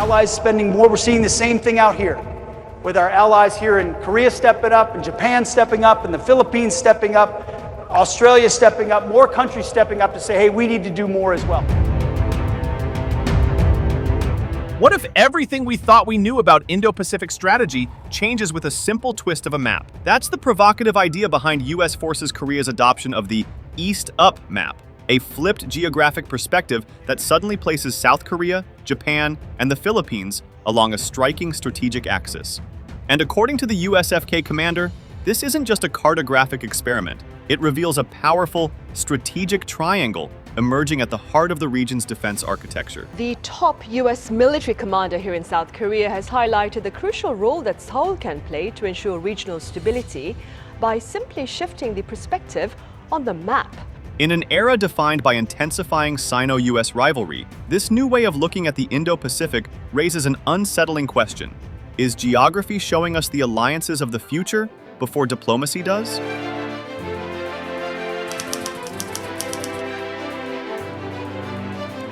allies spending more. We're seeing the same thing out here with our allies here in Korea stepping up, and Japan stepping up, and the Philippines stepping up, Australia stepping up, more countries stepping up to say, hey, we need to do more as well. What if everything we thought we knew about Indo-Pacific strategy changes with a simple twist of a map? That's the provocative idea behind U.S. Forces Korea's adoption of the East-Up map, a flipped geographic perspective that suddenly places South Korea, Japan, and the Philippines along a striking strategic axis. And according to the USFK commander, this isn't just a cartographic experiment. It reveals a powerful, strategic triangle emerging at the heart of the region's defense architecture. The top U.S. military commander here in South Korea has highlighted the crucial role that Seoul can play to ensure regional stability by simply shifting the perspective on the map. In an era defined by intensifying Sino-US rivalry, this new way of looking at the Indo-Pacific raises an unsettling question. Is geography showing us the alliances of the future before diplomacy does?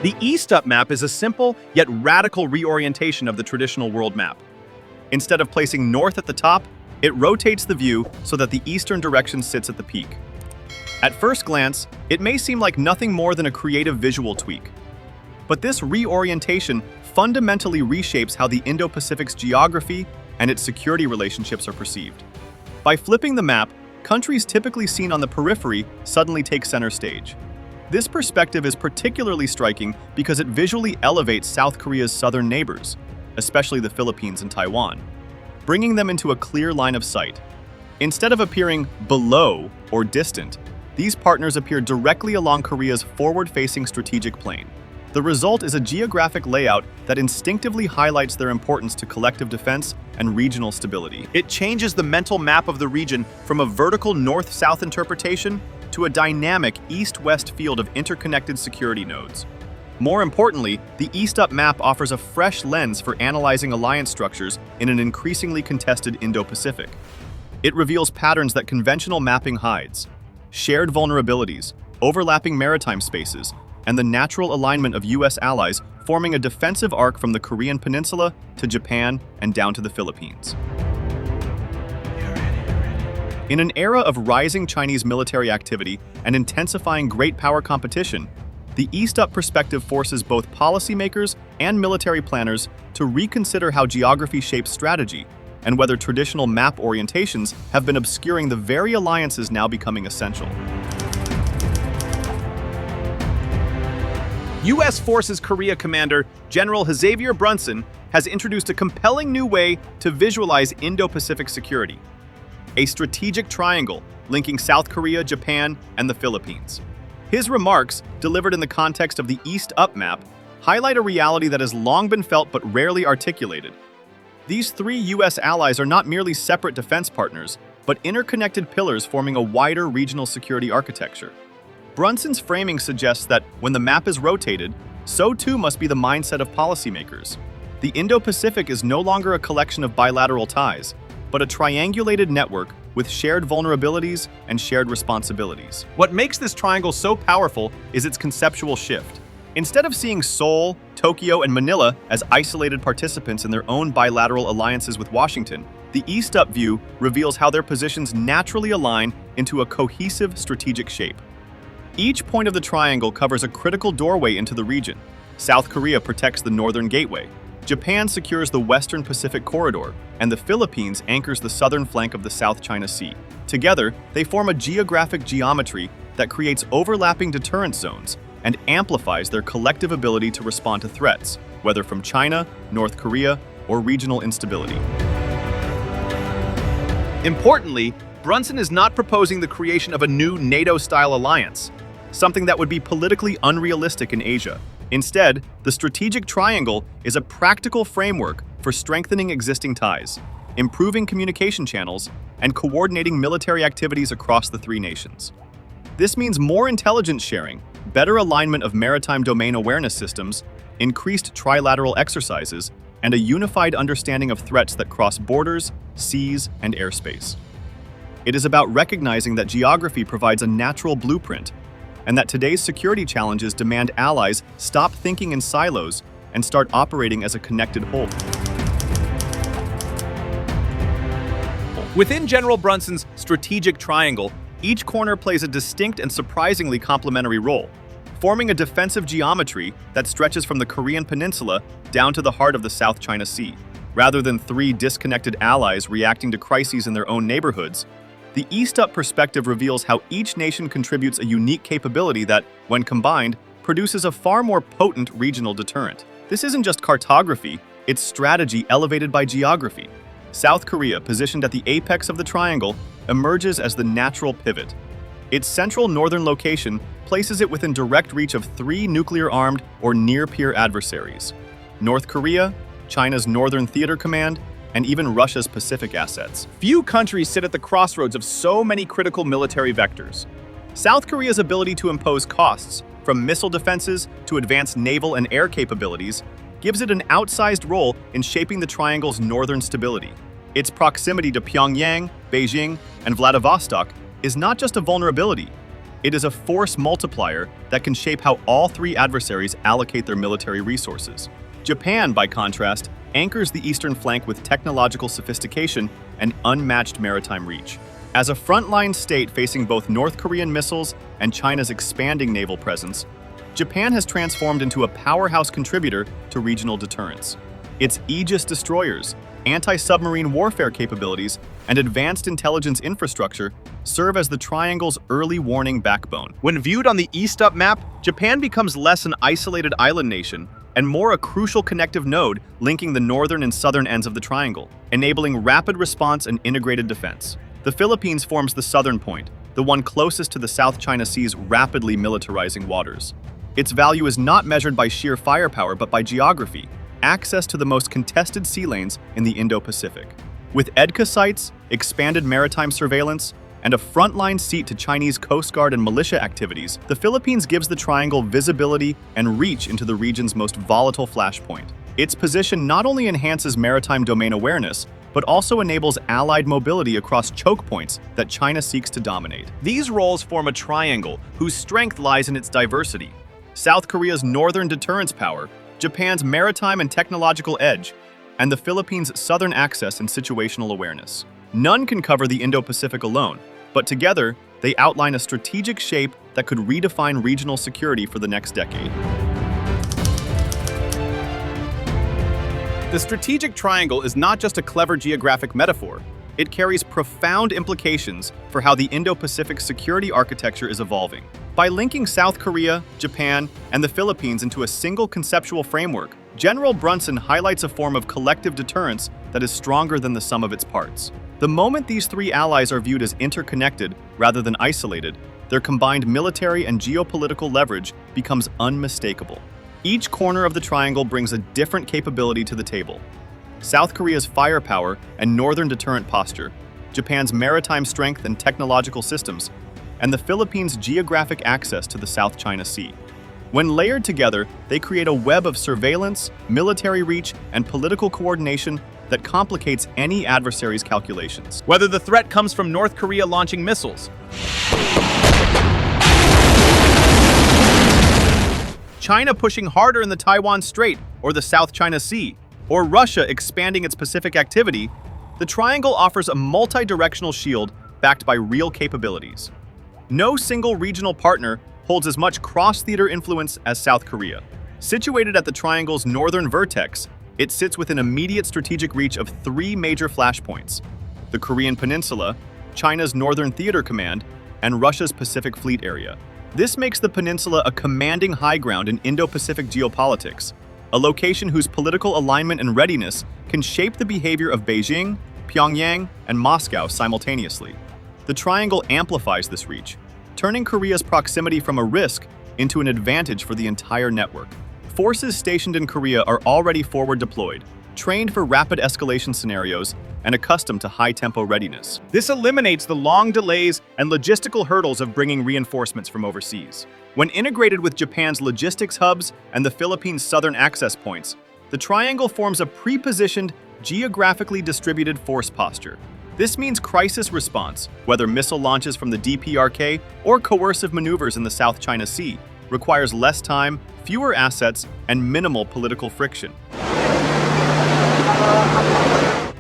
The East-Up map is a simple yet radical reorientation of the traditional world map. Instead of placing north at the top, it rotates the view so that the eastern direction sits at the peak. At first glance, it may seem like nothing more than a creative visual tweak. But this reorientation fundamentally reshapes how the Indo-Pacific's geography and its security relationships are perceived. By flipping the map, countries typically seen on the periphery suddenly take center stage. This perspective is particularly striking because it visually elevates South Korea's southern neighbors, especially the Philippines and Taiwan, bringing them into a clear line of sight. Instead of appearing below or distant, these partners appear directly along Korea's forward-facing strategic plane. The result is a geographic layout that instinctively highlights their importance to collective defense and regional stability. It changes the mental map of the region from a vertical north-south interpretation to a dynamic east-west field of interconnected security nodes. More importantly, the East-Up map offers a fresh lens for analyzing alliance structures in an increasingly contested Indo-Pacific. It reveals patterns that conventional mapping hides: shared vulnerabilities, overlapping maritime spaces, and the natural alignment of U.S. allies forming a defensive arc from the Korean Peninsula to Japan and down to the Philippines. In an era of rising Chinese military activity and intensifying great power competition, the East-Up perspective forces both policymakers and military planners to reconsider how geography shapes strategy and whether traditional map orientations have been obscuring the very alliances now becoming essential. U.S. Forces Korea Commander General Xavier Brunson has introduced a compelling new way to visualize Indo-Pacific security: a strategic triangle linking South Korea, Japan, and the Philippines. His remarks, delivered in the context of the East-Up map, highlight a reality that has long been felt but rarely articulated. These three U.S. allies are not merely separate defense partners, but interconnected pillars forming a wider regional security architecture. Brunson's framing suggests that when the map is rotated, so too must be the mindset of policymakers. The Indo-Pacific is no longer a collection of bilateral ties, but a triangulated network with shared vulnerabilities and shared responsibilities. What makes this triangle so powerful is its conceptual shift. Instead of seeing Seoul, Tokyo, and Manila as isolated participants in their own bilateral alliances with Washington, the East-Up view reveals how their positions naturally align into a cohesive strategic shape. Each point of the triangle covers a critical doorway into the region. South Korea protects the northern gateway, Japan secures the western Pacific corridor, and the Philippines anchors the southern flank of the South China Sea. Together, they form a geographic geometry that creates overlapping deterrence zones and amplifies their collective ability to respond to threats, whether from China, North Korea, or regional instability. Importantly, Brunson is not proposing the creation of a new NATO-style alliance, something that would be politically unrealistic in Asia. Instead, the strategic triangle is a practical framework for strengthening existing ties, improving communication channels, and coordinating military activities across the three nations. This means more intelligence sharing, better alignment of maritime domain awareness systems, increased trilateral exercises, and a unified understanding of threats that cross borders, seas, and airspace. It is about recognizing that geography provides a natural blueprint, and that today's security challenges demand allies stop thinking in silos and start operating as a connected whole. Within General Brunson's strategic triangle, each corner plays a distinct and surprisingly complementary role, forming a defensive geometry that stretches from the Korean peninsula down to the heart of the South China Sea. Rather than three disconnected allies reacting to crises in their own neighborhoods, the East-Up perspective reveals how each nation contributes a unique capability that, when combined, produces a far more potent regional deterrent. This isn't just cartography, it's strategy elevated by geography. South Korea, positioned at the apex of the triangle, emerges as the natural pivot. Its central northern location places it within direct reach of three nuclear-armed or near-peer adversaries: North Korea, China's Northern Theater Command, and even Russia's Pacific assets. Few countries sit at the crossroads of so many critical military vectors. South Korea's ability to impose costs, from missile defenses to advanced naval and air capabilities, gives it an outsized role in shaping the triangle's northern stability. Its proximity to Pyongyang, Beijing, and Vladivostok is not just a vulnerability, it is a force multiplier that can shape how all three adversaries allocate their military resources. Japan, by contrast, anchors the eastern flank with technological sophistication and unmatched maritime reach. As a frontline state facing both North Korean missiles and China's expanding naval presence, Japan has transformed into a powerhouse contributor to regional deterrence. Its Aegis destroyers, anti-submarine warfare capabilities, and advanced intelligence infrastructure serve as the triangle's early warning backbone. When viewed on the East-Up map, Japan becomes less an isolated island nation and more a crucial connective node linking the northern and southern ends of the triangle, enabling rapid response and integrated defense. The Philippines forms the southern point, the one closest to the South China Sea's rapidly militarizing waters. Its value is not measured by sheer firepower but by geography, access to the most contested sea lanes in the Indo-Pacific. With EDCA sites, expanded maritime surveillance, and a frontline seat to Chinese Coast Guard and militia activities, the Philippines gives the triangle visibility and reach into the region's most volatile flashpoint. Its position not only enhances maritime domain awareness, but also enables allied mobility across choke points that China seeks to dominate. These roles form a triangle whose strength lies in its diversity: South Korea's northern deterrence power, Japan's maritime and technological edge, and the Philippines' southern access and situational awareness. None can cover the Indo-Pacific alone, but together, they outline a strategic shape that could redefine regional security for the next decade. The strategic triangle is not just a clever geographic metaphor. It carries profound implications for how the Indo-Pacific security architecture is evolving. By linking South Korea, Japan, and the Philippines into a single conceptual framework, General Brunson highlights a form of collective deterrence that is stronger than the sum of its parts. The moment these three allies are viewed as interconnected rather than isolated, their combined military and geopolitical leverage becomes unmistakable. Each corner of the triangle brings a different capability to the table: South Korea's firepower and northern deterrent posture, Japan's maritime strength and technological systems, and the Philippines' geographic access to the South China Sea. When layered together, they create a web of surveillance, military reach, and political coordination that complicates any adversary's calculations. Whether the threat comes from North Korea launching missiles, China pushing harder in the Taiwan Strait or the South China Sea, or Russia expanding its Pacific activity, the triangle offers a multi-directional shield backed by real capabilities. No single regional partner holds as much cross-theater influence as South Korea. Situated at the triangle's northern vertex, it sits within immediate strategic reach of three major flashpoints: the Korean Peninsula, China's Northern Theater Command, and Russia's Pacific Fleet area. This makes the peninsula a commanding high ground in Indo-Pacific geopolitics, a location whose political alignment and readiness can shape the behavior of Beijing, Pyongyang, and Moscow simultaneously. The triangle amplifies this reach, turning Korea's proximity from a risk into an advantage for the entire network. Forces stationed in Korea are already forward deployed, trained for rapid escalation scenarios, and accustomed to high-tempo readiness. This eliminates the long delays and logistical hurdles of bringing reinforcements from overseas. When integrated with Japan's logistics hubs and the Philippines' southern access points, the triangle forms a pre-positioned, geographically distributed force posture. This means crisis response, whether missile launches from the DPRK or coercive maneuvers in the South China Sea, requires less time, fewer assets, and minimal political friction.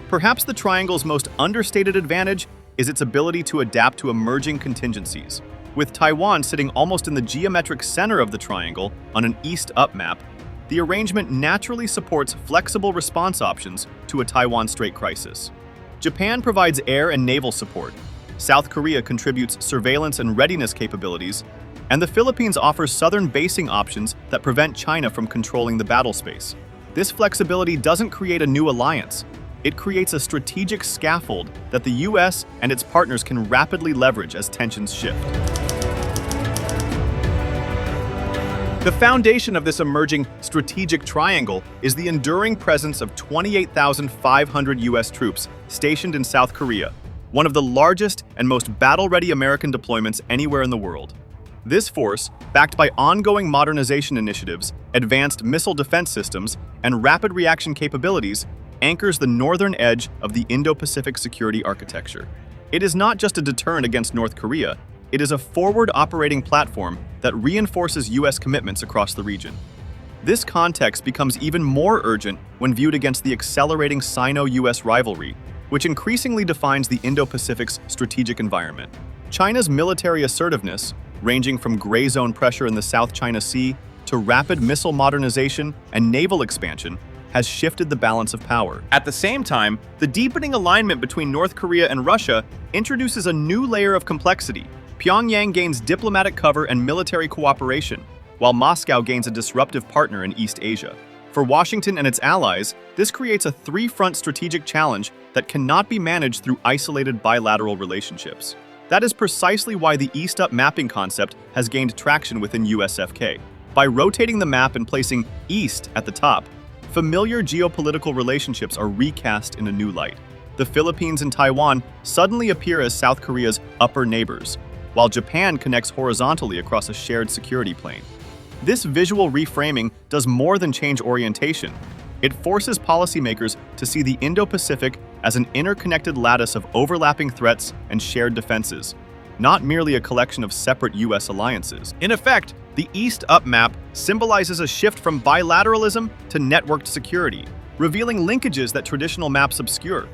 Perhaps the triangle's most understated advantage is its ability to adapt to emerging contingencies. With Taiwan sitting almost in the geometric center of the triangle on an east-up map, the arrangement naturally supports flexible response options to a Taiwan Strait crisis. Japan provides air and naval support, South Korea contributes surveillance and readiness capabilities, and the Philippines offers southern basing options that prevent China from controlling the battle space. This flexibility doesn't create a new alliance. It creates a strategic scaffold that the US and its partners can rapidly leverage as tensions shift. The foundation of this emerging strategic triangle is the enduring presence of 28,500 US troops stationed in South Korea, one of the largest and most battle-ready American deployments anywhere in the world. This force, backed by ongoing modernization initiatives, advanced missile defense systems, and rapid reaction capabilities, anchors the northern edge of the Indo-Pacific security architecture. It is not just a deterrent against North Korea, it is a forward operating platform that reinforces US commitments across the region. This context becomes even more urgent when viewed against the accelerating Sino-US rivalry, which increasingly defines the Indo-Pacific's strategic environment. China's military assertiveness, ranging from gray zone pressure in the South China Sea to rapid missile modernization and naval expansion, has shifted the balance of power. At the same time, the deepening alignment between North Korea and Russia introduces a new layer of complexity. Pyongyang gains diplomatic cover and military cooperation, while Moscow gains a disruptive partner in East Asia. For Washington and its allies, this creates a three-front strategic challenge that cannot be managed through isolated bilateral relationships. That is precisely why the East-up mapping concept has gained traction within USFK. By rotating the map and placing East at the top, familiar geopolitical relationships are recast in a new light. The Philippines and Taiwan suddenly appear as South Korea's upper neighbors, while Japan connects horizontally across a shared security plane. This visual reframing does more than change orientation. It forces policymakers to see the Indo-Pacific as an interconnected lattice of overlapping threats and shared defenses, not merely a collection of separate US alliances. In effect, the East-up map symbolizes a shift from bilateralism to networked security, revealing linkages that traditional maps obscure.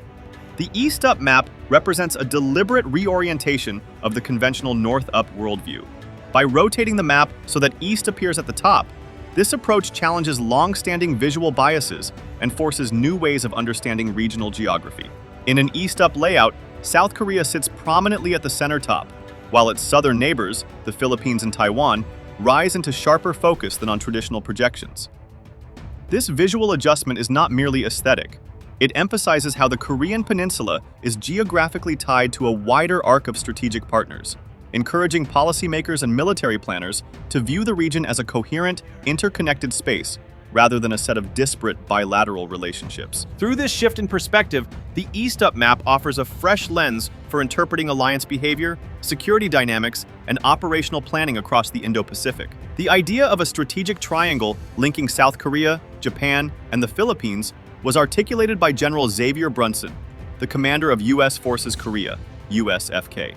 The East-up map represents a deliberate reorientation of the conventional North-up worldview. By rotating the map so that East appears at the top, this approach challenges long-standing visual biases and forces new ways of understanding regional geography. In an East-up layout, South Korea sits prominently at the center top, while its southern neighbors, the Philippines and Taiwan, rise into sharper focus than on traditional projections. This visual adjustment is not merely aesthetic. It emphasizes how the Korean peninsula is geographically tied to a wider arc of strategic partners, encouraging policymakers and military planners to view the region as a coherent, interconnected space rather than a set of disparate bilateral relationships. Through this shift in perspective, the East-up map offers a fresh lens for interpreting alliance behavior, security dynamics, and operational planning across the Indo-Pacific. The idea of a strategic triangle linking South Korea, Japan, and the Philippines was articulated by General Xavier Brunson, the commander of U.S. Forces Korea, USFK.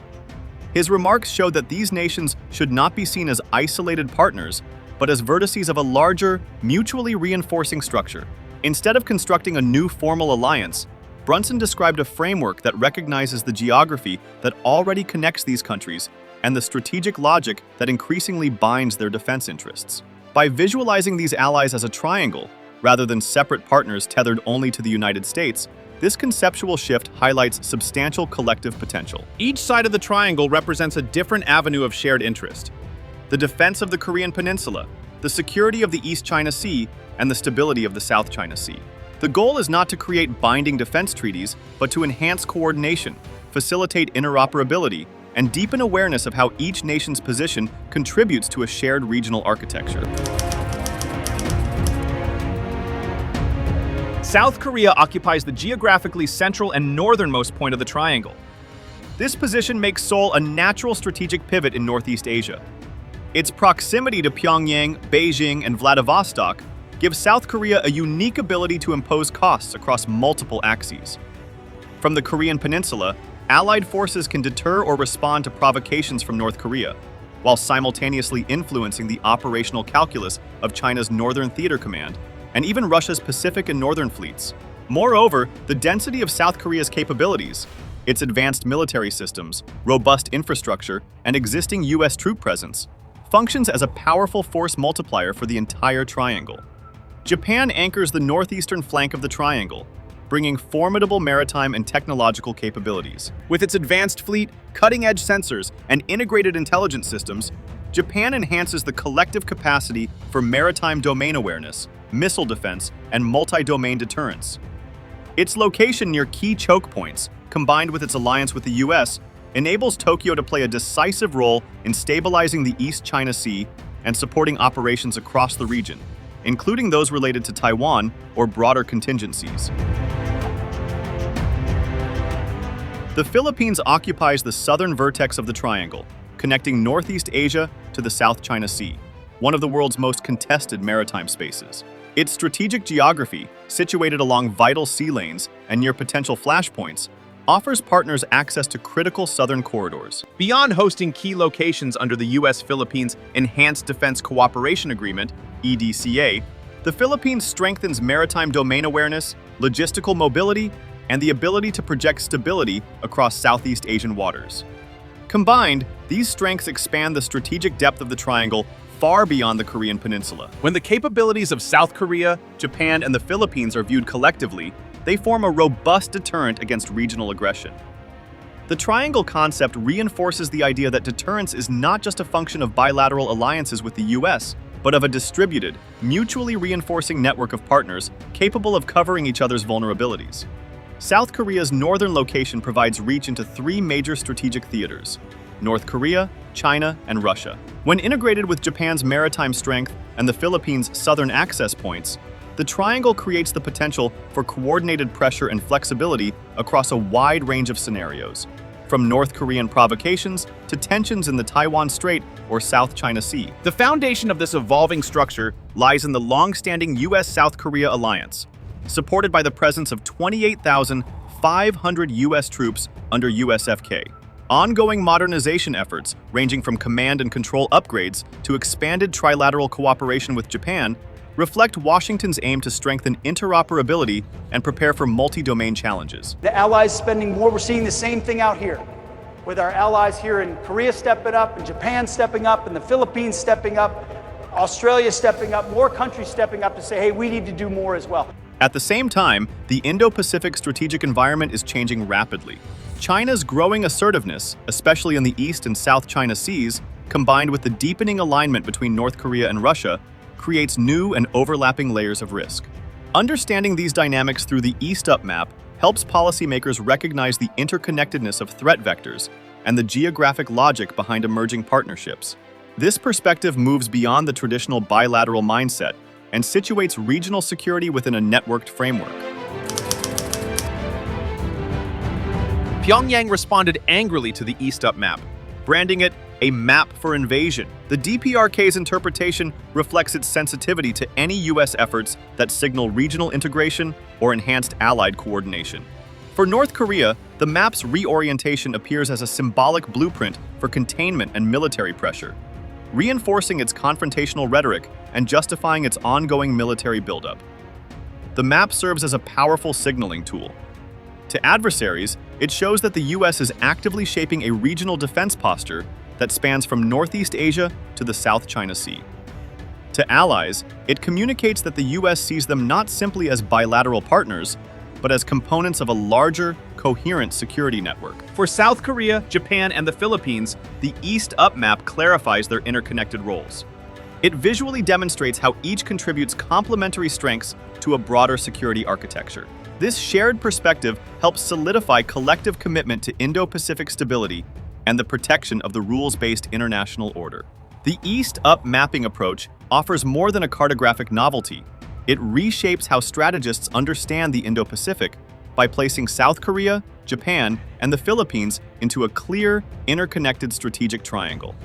His remarks showed that these nations should not be seen as isolated partners, but as vertices of a larger, mutually reinforcing structure. Instead of constructing a new formal alliance, Brunson described a framework that recognizes the geography that already connects these countries and the strategic logic that increasingly binds their defense interests. By visualizing these allies as a triangle, rather than separate partners tethered only to the United States, this conceptual shift highlights substantial collective potential. Each side of the triangle represents a different avenue of shared interest: the defense of the Korean Peninsula, the security of the East China Sea, and the stability of the South China Sea. The goal is not to create binding defense treaties, but to enhance coordination, facilitate interoperability, and deepen awareness of how each nation's position contributes to a shared regional architecture. South Korea occupies the geographically central and northernmost point of the triangle. This position makes Seoul a natural strategic pivot in Northeast Asia. Its proximity to Pyongyang, Beijing, and Vladivostok gives South Korea a unique ability to impose costs across multiple axes. From the Korean Peninsula, Allied forces can deter or respond to provocations from North Korea, while simultaneously influencing the operational calculus of China's Northern Theater Command and even Russia's Pacific and Northern fleets. Moreover, the density of South Korea's capabilities, its advanced military systems, robust infrastructure, and existing U.S. troop presence, functions as a powerful force multiplier for the entire triangle. Japan anchors the northeastern flank of the triangle, bringing formidable maritime and technological capabilities. With its advanced fleet, cutting-edge sensors, and integrated intelligence systems, Japan enhances the collective capacity for maritime domain awareness, missile defense, and multi-domain deterrence. Its location near key choke points, combined with its alliance with the U.S., enables Tokyo to play a decisive role in stabilizing the East China Sea and supporting operations across the region, including those related to Taiwan or broader contingencies. The Philippines occupies the southern vertex of the triangle, connecting Northeast Asia to the South China Sea, one of the world's most contested maritime spaces. Its strategic geography, situated along vital sea lanes and near potential flashpoints, offers partners access to critical southern corridors. Beyond hosting key locations under the U.S.-Philippines Enhanced Defense Cooperation Agreement, EDCA, the Philippines strengthens maritime domain awareness, logistical mobility, and the ability to project stability across Southeast Asian waters. Combined, these strengths expand the strategic depth of the triangle far beyond the Korean peninsula. When the capabilities of South Korea, Japan, and the Philippines are viewed collectively, they form a robust deterrent against regional aggression. The triangle concept reinforces the idea that deterrence is not just a function of bilateral alliances with the U.S., but of a distributed, mutually reinforcing network of partners capable of covering each other's vulnerabilities. South Korea's northern location provides reach into three major strategic theaters: North Korea, China, and Russia. When integrated with Japan's maritime strength and the Philippines' southern access points, the triangle creates the potential for coordinated pressure and flexibility across a wide range of scenarios, from North Korean provocations to tensions in the Taiwan Strait or South China Sea. the foundation of this evolving structure Lies in the long-standing U.S.-South Korea alliance, supported by the presence of 28,500 U.S. troops under USFK. Ongoing modernization efforts, ranging from command and control upgrades to expanded trilateral cooperation with Japan, reflect Washington's aim to strengthen interoperability and prepare for multi-domain challenges. The allies spending more. We're seeing the same thing out here with our allies here in Korea stepping up, and Japan stepping up, and the Philippines stepping up, Australia stepping up, more countries stepping up to say, hey, we need to do more as well. At the same time, the Indo-Pacific strategic environment is changing rapidly. China's growing assertiveness, especially in the East and South China Seas, combined with the deepening alignment between North Korea and Russia, creates new and overlapping layers of risk. Understanding these dynamics through the East-Up map helps policymakers recognize the interconnectedness of threat vectors and the geographic logic behind emerging partnerships. This perspective moves beyond the traditional bilateral mindset and situates regional security within a networked framework. Pyongyang responded angrily to the East-Up map, branding it a map for invasion. The DPRK's interpretation reflects its sensitivity to any U.S. efforts that signal regional integration or enhanced allied coordination. For North Korea, the map's reorientation appears as a symbolic blueprint for containment and military pressure, reinforcing its confrontational rhetoric and justifying its ongoing military buildup. The map serves as a powerful signaling tool. To adversaries, it shows that the U.S. is actively shaping a regional defense posture that spans from Northeast Asia to the South China Sea. To allies, it communicates that the U.S. sees them not simply as bilateral partners, but as components of a larger, coherent security network. For South Korea, Japan, and the Philippines, the East-Up map clarifies their interconnected roles. It visually demonstrates how each contributes complementary strengths to a broader security architecture. This shared perspective helps solidify collective commitment to Indo-Pacific stability and the protection of the rules-based international order. The East-Up mapping approach offers more than a cartographic novelty. It reshapes how strategists understand the Indo-Pacific by placing South Korea, Japan, and the Philippines into a clear, interconnected strategic triangle.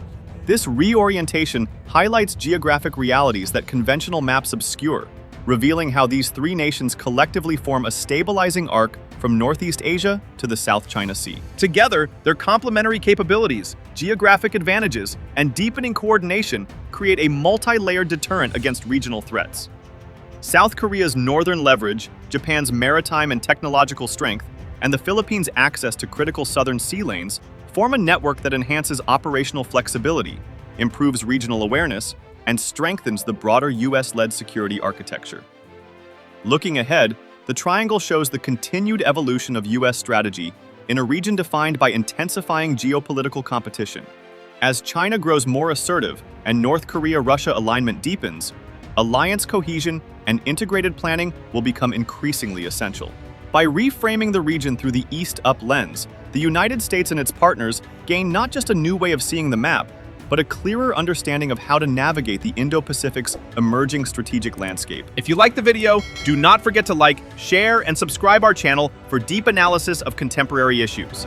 This reorientation highlights geographic realities that conventional maps obscure, revealing how these three nations collectively form a stabilizing arc from Northeast Asia to the South China Sea. Together, their complementary capabilities, geographic advantages, and deepening coordination create a multi-layered deterrent against regional threats. South Korea's northern leverage, Japan's maritime and technological strength, and the Philippines' access to critical southern sea lanes form a network that enhances operational flexibility, improves regional awareness, and strengthens the broader US-led security architecture. Looking ahead, the triangle shows the continued evolution of US strategy in a region defined by intensifying geopolitical competition. As China grows more assertive and North Korea-Russia alignment deepens, alliance cohesion and integrated planning will become increasingly essential. By reframing the region through the East-Up lens, the United States and its partners gain not just a new way of seeing the map, but a clearer understanding of how to navigate the Indo-Pacific's emerging strategic landscape. If you like the video, do not forget to like, share, and subscribe our channel for deep analysis of contemporary issues.